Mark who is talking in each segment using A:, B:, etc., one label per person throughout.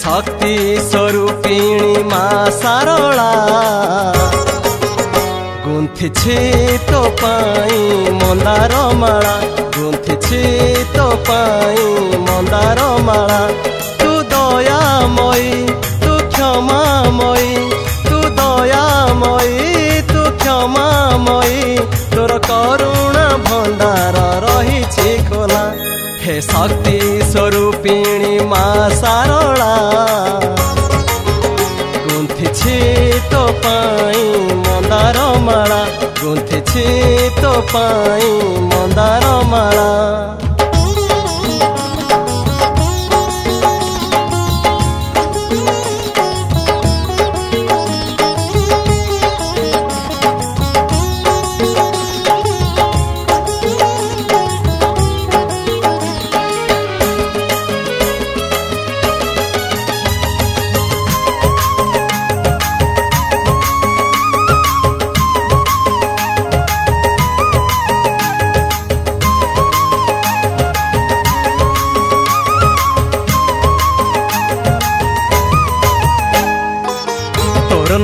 A: शक्ति स्वरूपिणी माँ सारला गुंथिछि तो पाई मंदार माला गुंथिछि तो पाई मंदार माला तू दयामयी तू क्षमामयी तू दयामयी तू क्षमामयी तोर करुणा भंडार रहिछि खोला हे शक्ति स्वरूपिणी माँ सारला गुंथिछि तो पाई मंदार माला गुंथिछि तो पाई मंदार माला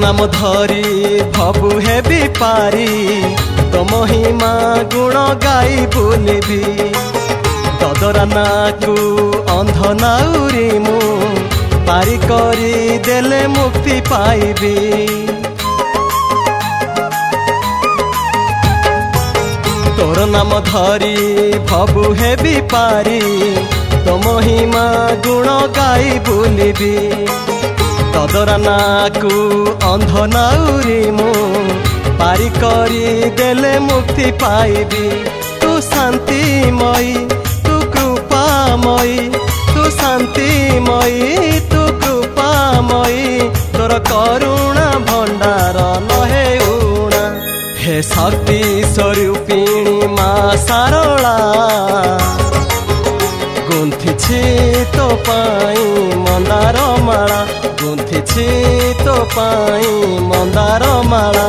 A: नाम धरी भबु हे विपारी तो महिमा गुण गाई बुलिबी ददरा नाकु अंध नाउरी मु पारी करी देले मुक्ति पाइबी तोर नाम धरी भबु हे विपारी तो महिमा गुण गाई बुलिबी ददरा नाकु अंध नाउरी मु पारी करी देले मुक्ति पाइबी तू शांतिमयी तू कृपामयी तू शांतिमयी तू कृपामयी तोर करुणा भंडार नहे उणा हे शक्ति स्वरूपिणी माँ सारला गुंथिछि तो पाई मंदार माला गुंथिछि तो पाई मंदार माला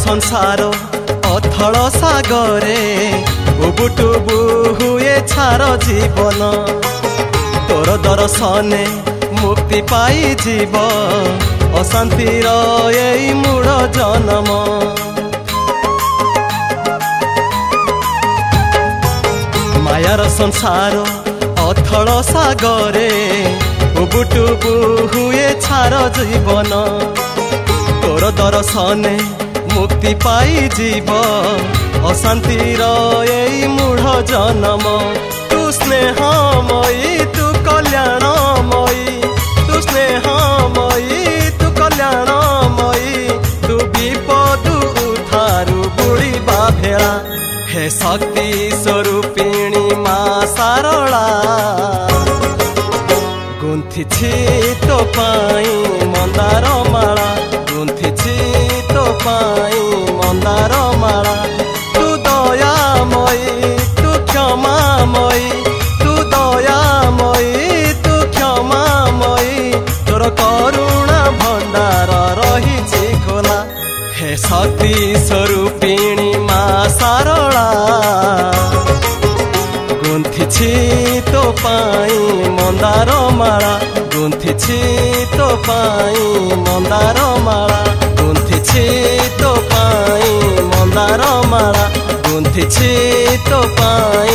A: संसार अथल सागरे उबुटुबु हुए छार जीवन तोर दर्शने मुक्ति पाई जीव अशांतिर एई मूढ़ जन्म मायार संसार अथल सागरे उबुटुबु हुए छार जीवन तोर दर्शने मुक्ति पाई जीव अशांतिर एई मूढ़ जन्म तू स्नेहमयी तू कल्याणमयी तू स्नेहमयी तू कल्याणमयी तू विपद उद्धारु बुड़ीबा भेला हे शक्ति स्वरूपिणी माँ सारला गुंथिछि तो पाई मंदार माला गुंथिछि तो पाई मंदार माला तू दयामयी तू क्षमामयी तू दयामयी तू क्षमामयी तोर करुणा भंडार रहिछि खोला हे शक्ति स्वरूपिणी माँ सारला गुंथिछि तो पाई मंदार माला गुंथिछि तो पाई मंदार माला गुंथिछि तो पाई मंदार माला गुंथिछि तो पाई